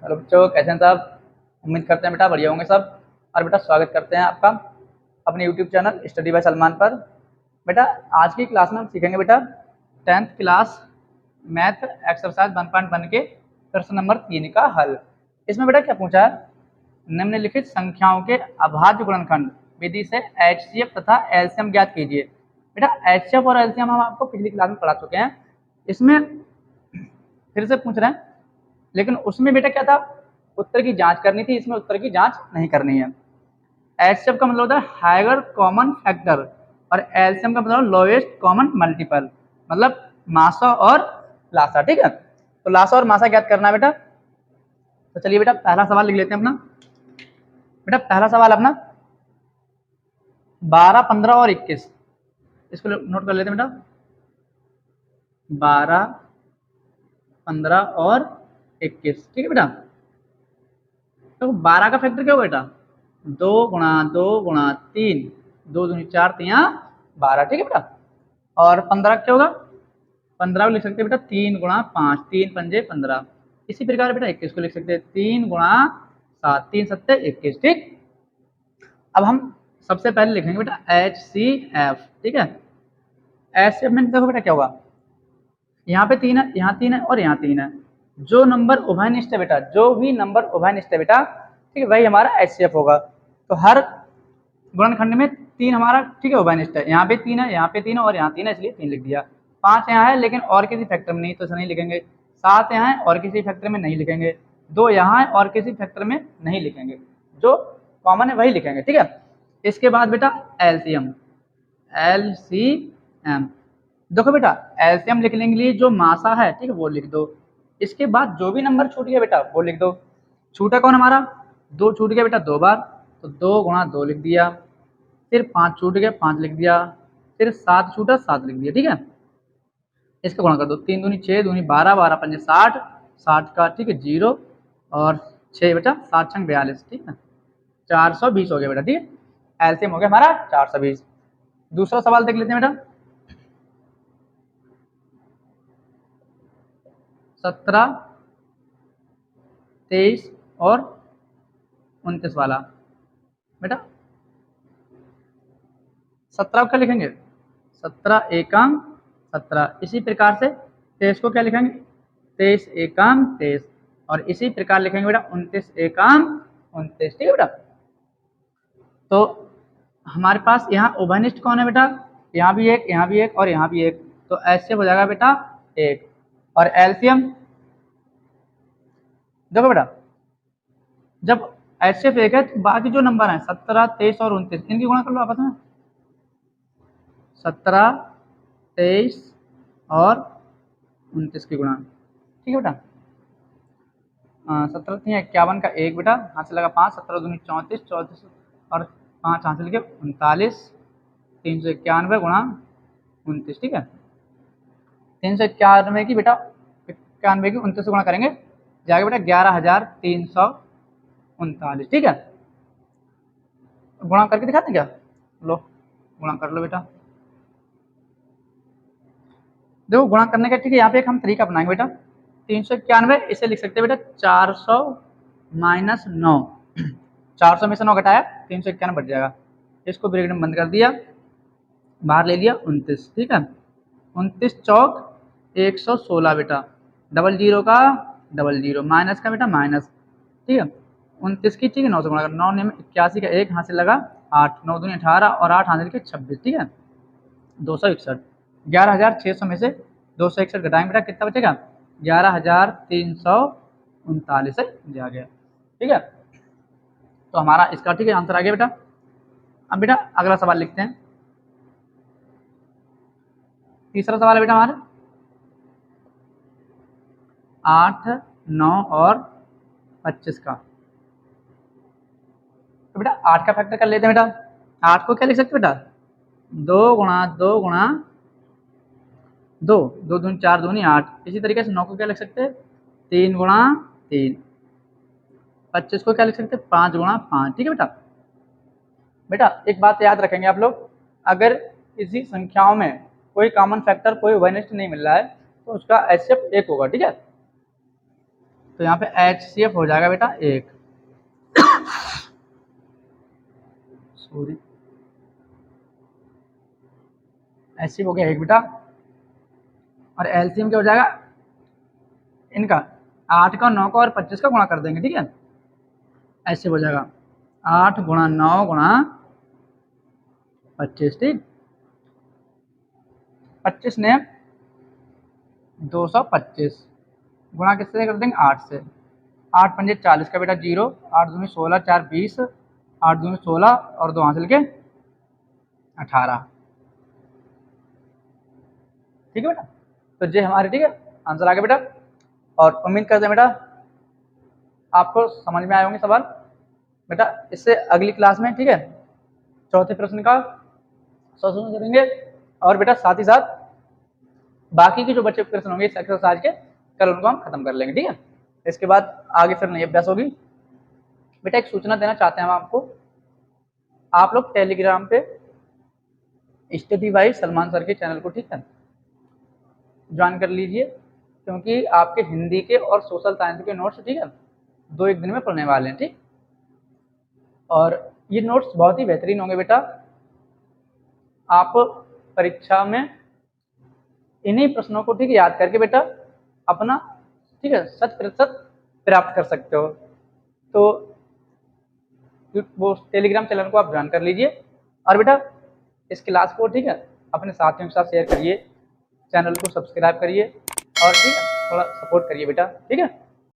Hello बच्चों, कैसे हैं सब। उम्मीद करते हैं बेटा बढ़िया होंगे सब। और बेटा स्वागत करते हैं आपका अपने YouTube channel study bye Salman पर। बेटा आज की क्लास में हम सीखेंगे बेटा 10th क्लास मैथ एक्सरसाइज 1.1 के प्रश्न नंबर 3 का हल। इसमें बेटा क्या पूछा है, निम्नलिखित संख्याओं के अभाज्य गुणनखंड विधि से एचसीएफ तथा एलसीएम ज्ञात कीजिए। बेटा एचसीएफ और एलसीएम हम आपको पिछली क्लास में पढ़ा चुके हैं, इसमें फिर से पूछ रहे हैं, लेकिन उसमें बेटा क्या था, उत्तर की जांच करनी थी, इसमें उत्तर की जांच नहीं करनी है। एचसीएफ का मतलब होता है हायर कॉमन फैक्टर और एलसीएम का मतलब लोएस्ट कॉमन मल्टीपल, मतलब मासा और लासा। ठीक है, तो लासा और मासा ज्ञात करना है बेटा। तो चलिए बेटा पहला सवाल लिख लेते हैं अपना। बेटा पहला सवाल अपना 12, 15 और 21, इसको नोट कर लेते हैं बेटा। 12, 15 और 21, ठीक है बेटा। तो 12 का फैक्टर क्या होगा बेटा, 2 गुणा 2 गुणा 3, 2 दूनी 4, 3 12, ठीक है बेटा। और 15 क्या होगा, 15 को लिख सकते हैं बेटा 3 गुणा 5, 3 पंजे 15। इसी प्रकार बेटा 21 को लिख सकते हैं 3 गुणा 7, 3 सत्ते 21, ठीक। अब हम सबसे पहले लिखेंगे बेटा HCF, ठीक है। HCF में देखो बेटा क्या होगा, यहाँ पे 3 है, यहाँ 3 है और यहाँ 3 है। जो नंबर उभयनिष्ठ है बेटा, जो भी नंबर उभयनिष्ठ है बेटा, ठीक है, वही हमारा HCF होगा। तो हर गुणनखंड में 3 हमारा, ठीक है, उभयनिष्ठ है। यहाँ पे 3 है, यहाँ पे 3 है और यहाँ 3 है, इसलिए 3 लिख दिया। 5 यहाँ है लेकिन और किसी फैक्टर में नहीं, तो नहीं लिखेंगे। 7 यहाँ है और किसी फैक्टर में नहीं लिखेंगे। 2 यहाँ है और किसी फैक्टर में नहीं लिखेंगे, जो कॉमन है वही लिखेंगे, ठीक है। इसके बाद बेटा एलसीएम, LCM देखो बेटा, एलसीएम लिखने के लिए जो मासा है, ठीक है, वो लिख दो। इसके बाद जो भी नंबर छूट गया बेटा वो लिख दो। छूटा कौन हमारा, 2 छूट गया बेटा 2 बार, तो 2 गुणा 2 लिख दिया। फिर 5 छूट गया 5 लिख दिया। फिर 7 छूटा 7 लिख दिया, ठीक है। इसका गुणा कर दो, 3 दूनी 6, दूनी 12, 12 पंजे 60, 60 का, ठीक है, 0 और 6 बेटा 7 छंग 42, ठीक है, 420 हो गया बेटा, ठीक है। एलसीएम हो गया हमारा 420। दूसरा सवाल देख लेते हैं बेटा, 17, 23 और 29 वाला। बेटा 17 को क्या लिखेंगे, 17 एकाम 17। इसी प्रकार से 23 को क्या लिखेंगे, 23 एकाम 23। और इसी प्रकार लिखेंगे बेटा 29 एकाम 29, ठीक है बेटा। तो हमारे पास यहाँ उभयनिष्ठ कौन है बेटा, यहाँ भी एक, यहाँ भी एक और यहाँ भी एक, तो ऐसे हो जाएगा बेटा 1। और एलसीएम देखो बेटा, जब HCF 1 है तो बाकी जो नंबर है 17, 23 और 29, इनकी गुणा कर लो आपस में। 17, 23 और 29 की गुणा, ठीक है बेटा। 17 3 51 का 1 बेटा, हाथ से लगा 5, 17 दूनी 34, 34 और 5 हाथ से लिखे 39, 391 गुणा 29, ठीक है। 391 की बेटा 91 की 29 से गुणा करेंगे, जाएगा बेटा 11,339, ठीक है। गुणा करके दिखाते हैं क्या, लो गुणा कर लो बेटा। देखो गुणा करने का, ठीक है, यहाँ पे एक हम तरीका अपनाएंगे बेटा। 391 इसे लिख सकते हैं बेटा 400 माइनस 9, 400 में से 9 घटाया 391 बच जाएगा। इसको ब्रैकेट में बंद कर दिया, बाहर ले लिया 29, ठीक है। 29 चौक 116 बेटा, डबल जीरो का डबल जीरो, माइनस का बेटा माइनस, ठीक है। 29 की, ठीक है, 9 से गुणा कर, 9 में 81 का 1 हाथ से लगा 8, 9 दूनी 18 और 8 हाथ से लिखे 26, ठीक है, 261। 11,600 में से 261 घटाएंगे बेटा, कितना बचेगा, 11,339 से दिया गया, ठीक है। तो हमारा इसका, ठीक है, आंसर आ गया बेटा। अब बेटा अगला सवाल लिखते हैं। तीसरा सवाल है बेटा हमारे 8, 9 और 25 का। तो बेटा 8 का फैक्टर कर लेते हैं बेटा। 8 को क्या लिख सकते हैं बेटा, 2 गुणा 2 गुणा 2, 2 दूनी 4 दूनी 8। इसी तरीके से 9 को क्या लिख सकते हैं, 3 गुणा 3। 25 को क्या लिख सकते हैं, 5 गुणा 5, ठीक है बेटा। बेटा एक बात याद रखेंगे आप लोग, अगर किसी संख्याओं में कोई कॉमन फैक्टर, कोई उभयनिष्ठ नहीं मिल रहा है, तो उसका HCF 1 होगा, ठीक है। तो यहाँ पे HCF हो जाएगा बेटा 1, सॉरी HCF हो गया 1 बेटा। और LCM क्या हो जाएगा इनका, 8 का 9 का और 25 का गुणा कर देंगे, ठीक है, ऐसे हो जाएगा 8 गुणा 9 गुणा 25, ठीक। 25 ने 225 गुणा किससे कर देंगे 8 से, 8 पंजे 40 का बेटा 0, 8 दूनी 16, 4 20, 8 दूनी 16 और 2 हासिल के 18, ठीक है बेटा। तो ये हमारे, ठीक है, आंसर आ गया बेटा। और उम्मीद करते हैं बेटा आपको समझ में आए होंगे सवाल बेटा। इससे अगली क्लास में, ठीक है, चौथे प्रश्न का सॉल्यूशन करेंगे और बेटा साथ ही साथ बाकी के जो बच्चे प्रश्न होंगे इस एक्सरसाइज के, कल उनको हम खत्म कर लेंगे, ठीक है। इसके बाद आगे फिर नई अभ्यास होगी बेटा। एक सूचना देना चाहते हैं हम आपको, आप लोग टेलीग्राम पे स्टडी बाई सलमान सर के चैनल को, ठीक है, ज्वाइन कर लीजिए, क्योंकि आपके हिंदी के और सोशल साइंस के नोट्स, ठीक है, 2-1 दिन में पढ़ने वाले हैं, ठीक। और ये नोट्स बहुत ही बेहतरीन होंगे बेटा। आप परीक्षा में इन्हीं प्रश्नों को, ठीक है, याद करके बेटा अपना, ठीक है, 100% प्राप्त कर सकते हो। तो वो टेलीग्राम चैनल को आप ज्वाइन कर लीजिए और बेटा इस क्लास को, ठीक है, अपने साथियों के साथ शेयर करिए, चैनल को सब्सक्राइब करिए और, ठीक है, थोड़ा सपोर्ट करिए बेटा, ठीक है।